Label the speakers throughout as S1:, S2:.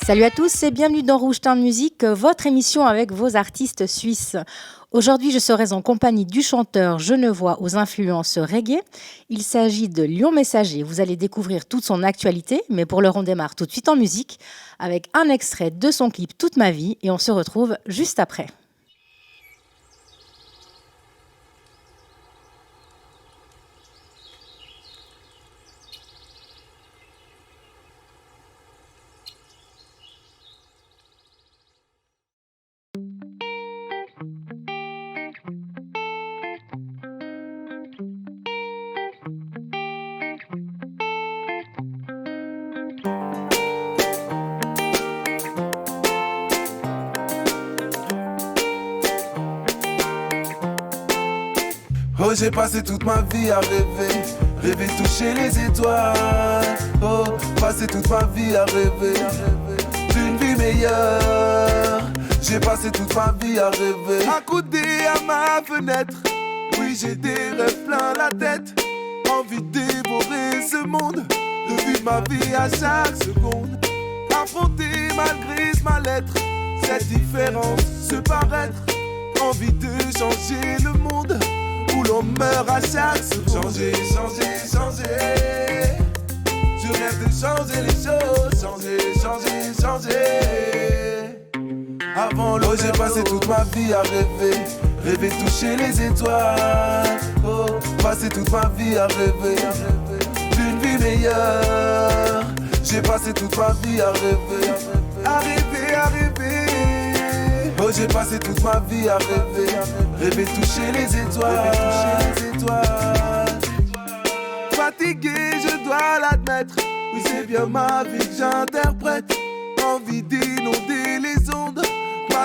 S1: Salut à tous et bienvenue dans Rouge Teint Musique, votre émission avec vos artistes suisses. Aujourd'hui, je serai en compagnie du chanteur genevois aux influences reggae. Il s'agit de Lion Messager. Vous allez découvrir toute son actualité, mais pour l'heure, on démarre tout de suite en musique avec un extrait de son clip Toute ma vie et on se retrouve juste après.
S2: Oh, j'ai passé toute ma vie à rêver, rêver toucher les étoiles. Oh, passé toute ma vie à rêver d'une vie meilleure. J'ai passé toute ma vie à rêver, accoudé à ma fenêtre. Oui, j'ai des rêves plein la tête, envie de dévorer ce monde, de vivre ma vie à chaque seconde, affronter malgré ce mal-être, cette différence, se paraître, envie de changer le monde où l'on meurt à chaque seconde. Changer, changer, changer. Je rêve de changer les choses. Changer, changer, changer. Avant l'eau, j'ai passé toute ma vie à rêver, rêver toucher les étoiles. Oh, passé toute ma vie à rêver d'une vie meilleure. J'ai passé toute ma vie à rêver, à rêver, à rêver. Oh, j'ai passé toute ma vie à rêver, rêver toucher les étoiles, toucher les étoiles. Fatigué, je dois l'admettre, oui c'est bien ma vie que j'interprète. Envie d'inonder les ondes,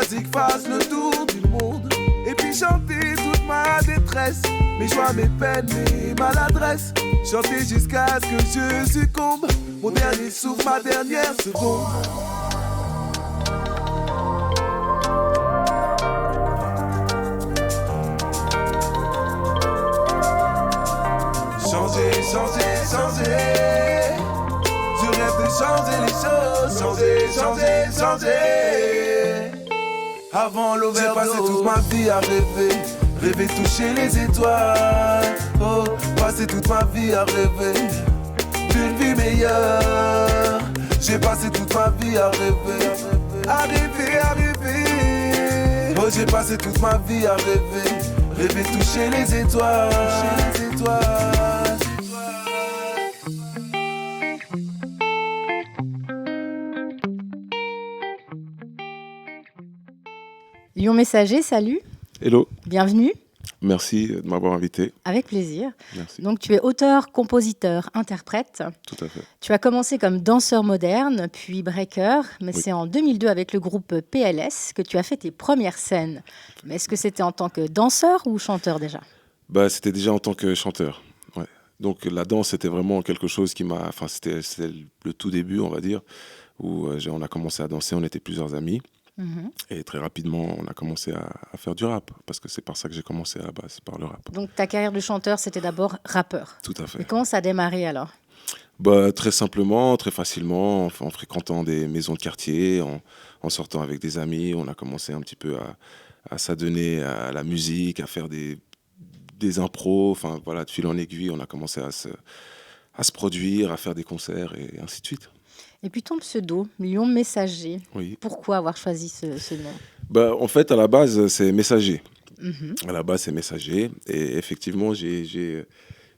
S2: musique fasse le tour du monde. Et puis chanter toute ma détresse, mes joies, mes peines, mes maladresses. Chanter jusqu'à ce que je succombe, mon dernier souffle, ma dernière seconde. Changer, changer, changer. Je rêve de changer les choses. Changer, changer, changer. Avant l'overdose, j'ai passé toute ma vie à rêver, rêver toucher les étoiles. Oh, passer toute ma vie à rêver d'une vie meilleure. J'ai passé toute ma vie à rêver, à rêver, à rêver. Oh, j'ai passé toute ma vie à rêver, rêver toucher les étoiles, toucher les étoiles.
S1: Lion Messager, salut.
S3: Hello.
S1: Bienvenue.
S3: Merci de m'avoir invité.
S1: Avec plaisir.
S3: Merci.
S1: Donc tu es auteur, compositeur, interprète.
S3: Tout à fait.
S1: Tu as commencé comme danseur moderne, puis breaker, mais
S3: Oui.
S1: c'est en 2002 avec le groupe PLS que tu as fait tes premières scènes. Mais est-ce que c'était en tant que danseur ou chanteur déjà ?
S3: C'était déjà en tant que chanteur. Ouais. Donc la danse, c'était vraiment quelque chose qui m'a... Enfin, c'était le tout début, on va dire, où on a commencé à danser, on était plusieurs amis. Et très rapidement, on a commencé à faire du rap, parce que c'est par ça que j'ai commencé à la base, par le rap.
S1: Donc ta carrière de chanteur, c'était d'abord rappeur.
S3: Tout à fait.
S1: Et comment ça a démarré alors ?
S3: Très simplement, très facilement, en fréquentant des maisons de quartier, en sortant avec des amis, on a commencé un petit peu à s'adonner à la musique, à faire des impros. Enfin voilà, de fil en aiguille, on a commencé à se produire, à faire des concerts et ainsi de suite.
S1: Et puis ton pseudo, Lion Messager.
S3: Oui.
S1: Pourquoi avoir choisi ce nom ?
S3: En fait, à la base, c'est Messager. À la base, c'est Messager. Et effectivement, j'ai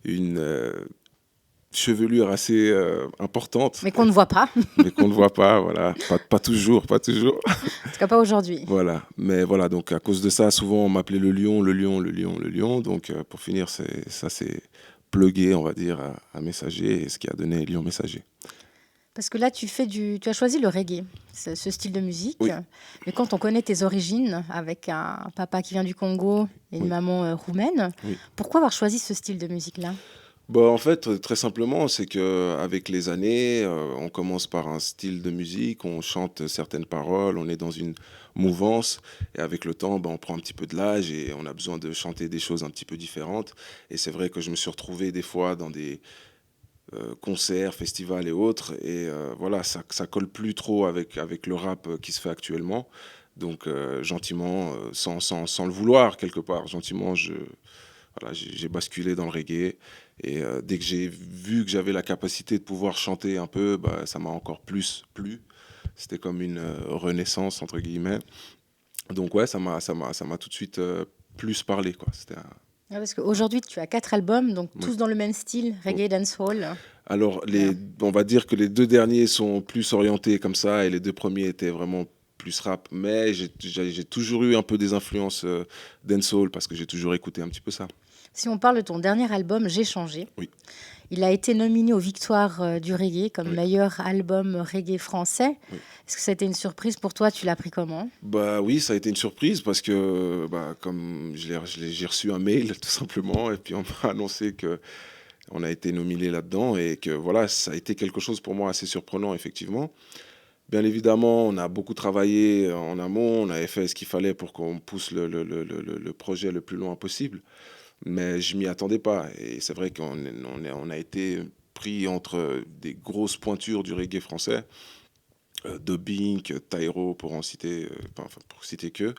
S3: une chevelure assez importante.
S1: Mais qu'on ne voit pas.
S3: Mais qu'on ne voit pas, voilà. Pas toujours, pas toujours.
S1: En tout cas, pas aujourd'hui.
S3: Voilà. Mais voilà, donc à cause de ça, souvent, on m'appelait le lion, le lion, le lion, le lion. Donc, pour finir, ça s'est plugué, on va dire, à Messager, et ce qui a donné Lion Messager.
S1: Parce que là, tu as choisi le reggae, ce style de musique.
S3: Oui.
S1: Mais quand on connaît tes origines, avec un papa qui vient du Congo et une maman roumaine, pourquoi avoir choisi ce style de musique-là ?
S3: Bah, en fait, très simplement, c'est qu'avec les années, on commence par un style de musique, on chante certaines paroles, on est dans une mouvance et avec le temps, bah, on prend un petit peu de l'âge et on a besoin de chanter des choses un petit peu différentes et c'est vrai que je me suis retrouvé des fois dans des, concerts, festivals et autres et voilà, ça colle plus trop avec le rap, qui se fait actuellement donc gentiment, sans le vouloir quelque part, gentiment voilà, j'ai basculé dans le reggae et dès que j'ai vu que j'avais la capacité de pouvoir chanter un peu, bah, ça m'a encore plus plu. C'était comme une renaissance entre guillemets. Donc ouais, ça m'a tout de suite plus parlé quoi.
S1: Ah, parce qu'aujourd'hui, tu as 4 albums, donc
S3: Ouais.
S1: tous dans le même style, reggae, dancehall.
S3: Alors
S1: Bien.
S3: on va dire que les deux derniers sont plus orientés comme ça et les deux premiers étaient vraiment plus rap. Mais j'ai toujours eu un peu des influences dancehall parce que j'ai toujours écouté un petit peu ça.
S1: Si on parle de ton dernier album, J'ai changé,
S3: Oui,
S1: il a été nominé aux Victoires du reggae comme
S3: oui,
S1: meilleur album reggae français.
S3: oui.
S1: Est-ce que ça a été une surprise pour toi? Tu l'as pris comment?
S3: Bah oui, ça a été une surprise parce que bah, comme j'ai reçu un mail tout simplement et puis on m'a annoncé que on a été nominé là-dedans et que voilà, ça a été quelque chose pour moi assez surprenant effectivement. Bien évidemment, on a beaucoup travaillé en amont, on avait fait ce qu'il fallait pour qu'on pousse le projet le plus loin possible, mais je m'y attendais pas et c'est vrai on a été pris entre des grosses pointures du reggae français, Dubbing, Tyro pour en citer, enfin, pour citer que.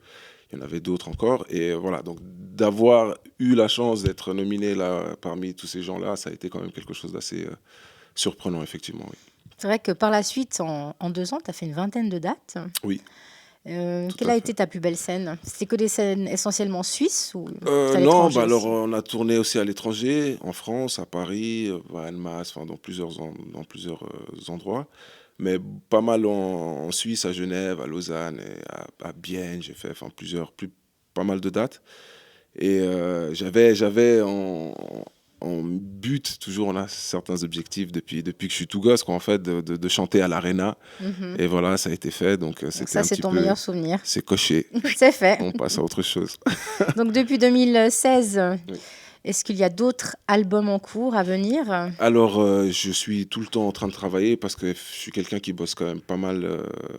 S3: Il y en avait d'autres encore. Et voilà, donc d'avoir eu la chance d'être nominé là, parmi tous ces gens-là, ça a été quand même quelque chose d'assez surprenant, effectivement. Oui,
S1: C'est vrai que par la suite, en 2 ans, tu as fait une vingtaine de dates.
S3: oui, tout
S1: Quelle
S3: à
S1: a
S3: fait.
S1: été ta plus belle scène? C'était que des scènes essentiellement suisses ou à
S3: Non,
S1: l'étranger
S3: bah alors
S1: aussi?
S3: on a tourné aussi à l'étranger, en France, à Paris, à Annemasse, enfin dans plusieurs endroits, mais pas mal en Suisse, à Genève, à Lausanne, et à Bienne, j'ai fait enfin, pas mal de dates. Et j'avais en but, toujours on a certains objectifs depuis que je suis tout gosse, quoi, en fait, de chanter à l'Arena.
S1: Mhm.
S3: Et voilà, ça a été fait, donc
S1: Donc
S3: c'était
S1: ça,
S3: un
S1: c'est
S3: petit
S1: ton
S3: peu,
S1: meilleur souvenir.
S3: c'est coché.
S1: C'est fait.
S3: On passe à autre chose.
S1: Donc depuis 2016,
S3: Oui.
S1: est-ce qu'il y a d'autres albums en cours à venir?
S3: Alors, je suis tout le temps en train de travailler parce que je suis quelqu'un qui bosse quand même pas mal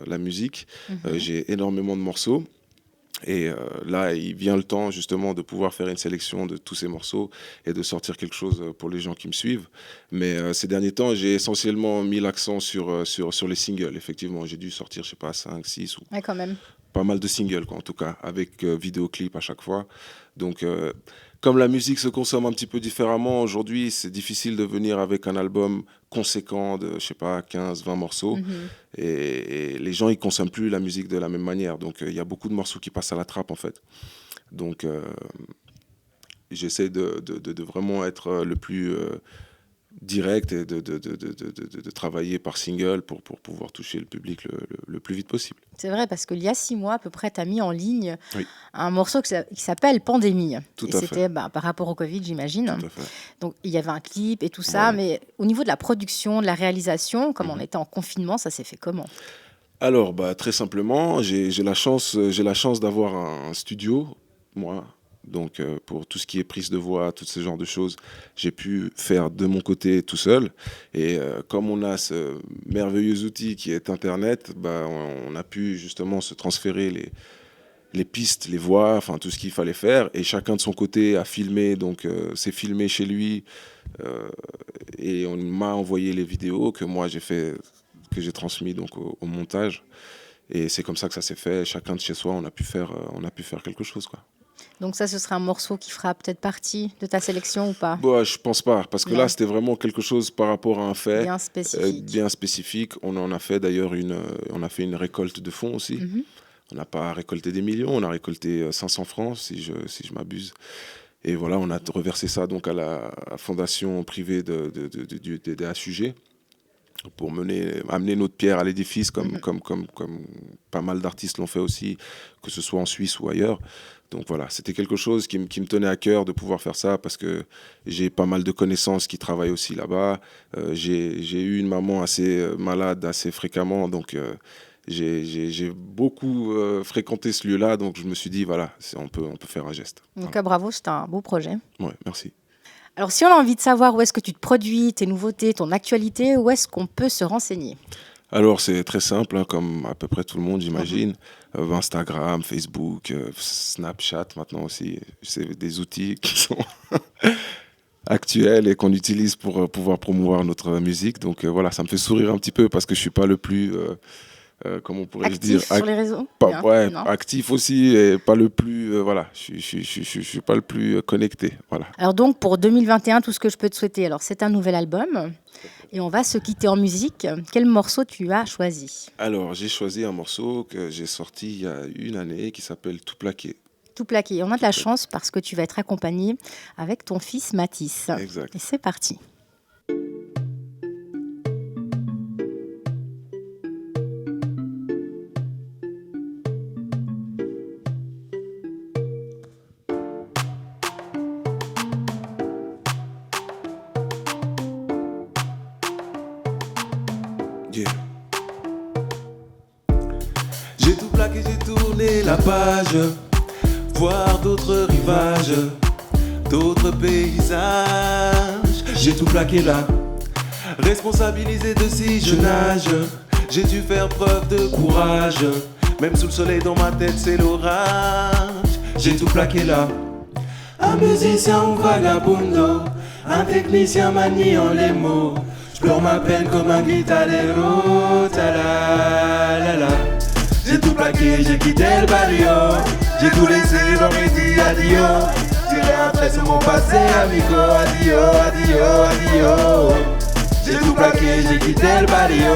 S3: la musique.
S1: Mhm.
S3: J'ai énormément de morceaux. Et là, il vient le temps justement de pouvoir faire une sélection de tous ces morceaux et de sortir quelque chose pour les gens qui me suivent. Mais ces derniers temps, j'ai essentiellement mis l'accent sur les singles. Effectivement, j'ai dû sortir, je sais pas, 5, 6 ou
S1: Ouais, quand même.
S3: pas mal de singles, quoi, en tout cas, avec vidéoclip à chaque fois. Donc, comme la musique se consomme un petit peu différemment, aujourd'hui, c'est difficile de venir avec un album conséquent de, je sais pas, 15, 20 morceaux.
S1: Mhm.
S3: Et les gens, ils consomment plus la musique de la même manière. Donc, il y a beaucoup de morceaux qui passent à la trappe, en fait. Donc, j'essaie de vraiment être le plus direct et de travailler par single pour pouvoir toucher le public le plus vite possible.
S1: C'est vrai, parce qu'il y a 6 mois à peu près, tu as mis en ligne
S3: Oui,
S1: un morceau qui s'appelle Pandémie.
S3: tout
S1: Et
S3: à fait.
S1: c'était par rapport au Covid, j'imagine.
S3: Tout à fait.
S1: Donc il y avait un clip et tout ça,
S3: Voilà.
S1: mais au niveau de la production, de la réalisation, comme on
S3: Mhm.
S1: était en confinement, ça s'est fait comment?
S3: Alors, bah, très simplement, j'ai la chance d'avoir un studio, moi. Donc, pour tout ce qui est prise de voix, tout ce genre de choses, j'ai pu faire de mon côté tout seul. Et comme on a ce merveilleux outil qui est Internet, bah, on a pu justement se transférer les pistes, les voix, enfin tout ce qu'il fallait faire. Et chacun de son côté a filmé, donc s'est filmé chez lui. euh, et on m'a envoyé les vidéos que moi j'ai fait, que j'ai transmis donc au montage. Et c'est comme ça que ça s'est fait. Chacun de chez soi, on a pu faire quelque chose, quoi.
S1: Donc ça, ce sera un morceau qui fera peut-être partie de ta sélection ou pas?
S3: Bon, je pense pas, parce que là,
S1: Non,
S3: c'était vraiment quelque chose par rapport à un fait
S1: bien spécifique.
S3: bien spécifique. On en a fait d'ailleurs on a fait une récolte de fonds aussi.
S1: Mhm.
S3: On n'a pas récolté des millions, on a récolté 500 francs, si je m'abuse. Et voilà, on a reversé ça donc à la fondation privée des HUG pour amener notre pierre à l'édifice,
S1: Mhm.
S3: comme pas mal d'artistes l'ont fait aussi, que ce soit en Suisse ou ailleurs. Donc voilà, c'était quelque chose qui me tenait à cœur de pouvoir faire ça parce que j'ai pas mal de connaissances qui travaillent aussi là-bas. J'ai eu une maman assez malade assez fréquemment, donc j'ai beaucoup fréquenté ce lieu-là, donc je me suis dit, voilà, on peut faire un geste.
S1: Donc
S3: Voilà.
S1: bravo, c'est un beau projet.
S3: Ouais, merci.
S1: Alors, si on a envie de savoir où est-ce que tu te produis, tes nouveautés, ton actualité, où est-ce qu'on peut se renseigner?
S3: Alors, c'est très simple, hein, comme à peu près tout le monde, j'imagine. Instagram, Facebook, Snapchat maintenant aussi. C'est des outils qui sont actuels et qu'on utilise pour pouvoir promouvoir notre musique. Donc voilà, ça me fait sourire un petit peu parce que je ne suis pas le plus, comment pourrais-je dire,
S1: Actif sur les réseaux?
S3: pas, ouais,
S1: Non.
S3: actif aussi et pas le plus, voilà, je suis pas le plus connecté. Voilà.
S1: Alors donc, pour 2021, tout ce que je peux te souhaiter, alors c'est un nouvel album et on va se quitter en musique. Quel morceau tu as choisi?
S3: Alors, j'ai choisi un morceau que j'ai sorti il y a une année qui s'appelle Tout plaqué.
S1: Tout plaqué. On a de la chance parce que tu vas être accompagné avec ton fils Mathis.
S3: Exact.
S1: Et c'est parti.
S2: Yeah. J'ai tout plaqué, j'ai tourné la page, voir d'autres rivages, d'autres paysages. J'ai tout plaqué là, responsabilisé de si je nage. J'ai dû faire preuve de courage, même sous le soleil dans ma tête c'est l'orage. J'ai tout plaqué là, un musicien ou vagabundo, un technicien maniant les mots. Je pleure ma peine comme un guitarero, ta la la la. J'ai tout plaqué, j'ai quitté le barrio, j'ai tout laissé, j'aurais dit adio. Tiré un trait sur mon passé, amigo, adio, adio, adio. J'ai tout plaqué, j'ai quitté le barrio,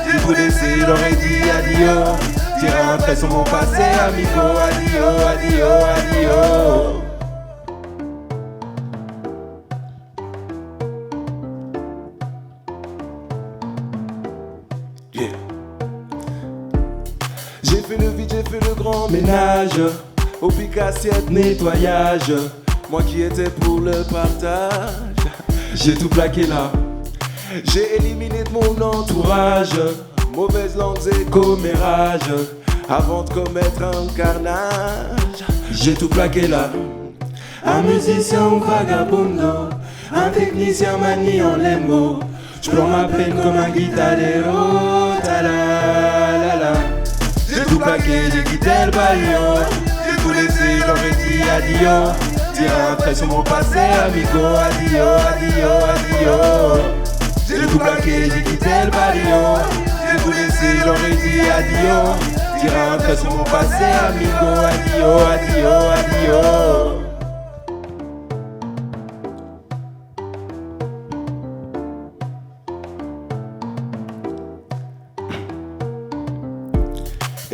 S2: j'ai tout laissé, j'aurais dit adio. Tiré un trait sur mon passé, amigo, adio, adio, adio. Yeah. J'ai fait le vide, j'ai fait le grand ménage, au pic assiette nettoyage. Moi qui étais pour le partage, j'ai tout plaqué là. J'ai éliminé de mon entourage mauvaises langues et commérages. Avant de commettre un carnage, j'ai tout plaqué là. Un musicien ou vagabundo, un technicien maniant les mots. Je pleure ma peine comme un guitarero, ta la la la. J'ai tout plaqué, j'ai quitté le barrio, j'ai tout laissé, j'aurais dit adio. Tire un trait sur mon passé, amigo, adio, adio, adio. J'ai tout plaqué, j'ai quitté le barrio, j'ai tout laissé, j'aurais dit adio. Tire un trait sur mon passé, amigo, adio, adio, adio.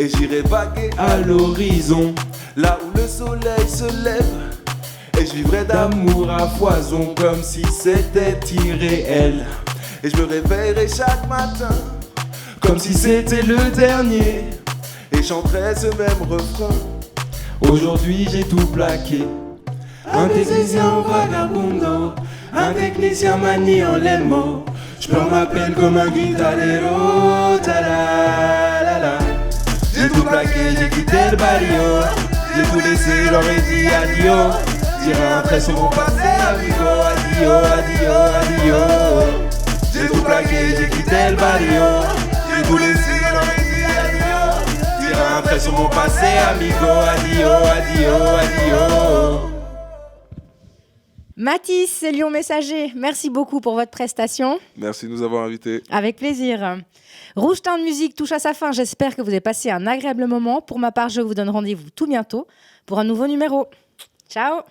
S2: Et j'irai vaguer à l'horizon, là où le soleil se lève. Et je vivrai d'amour à foison, comme si c'était irréel. Et je me réveillerai chaque matin, comme si c'était le dernier. Et chanterai ce même refrain. Aujourd'hui j'ai tout plaqué. Un technicien vagabundo, un technicien maniant les mots. Je pleure ma peine comme un guitarero, ta la la la. J'ai tout plaqué, j'ai quitté le barrio, j'ai tout laissé, j'aurais dit adio. Tire un trait sur mon passé, amigo, adio, adio, adio. J'ai tout plaqué, j'ai quitté le barrio, j'ai tout laissé, j'aurais dit adio. Tire un trait sur mon passé, amigo, adio, adio, adio.
S1: Mathis et Lyon Messager, merci beaucoup pour votre prestation.
S3: Merci de nous avoir invités.
S1: Avec plaisir. Rouge Town Music touche à sa fin. J'espère que vous avez passé un agréable moment. Pour ma part, je vous donne rendez-vous tout bientôt pour un nouveau numéro. Ciao!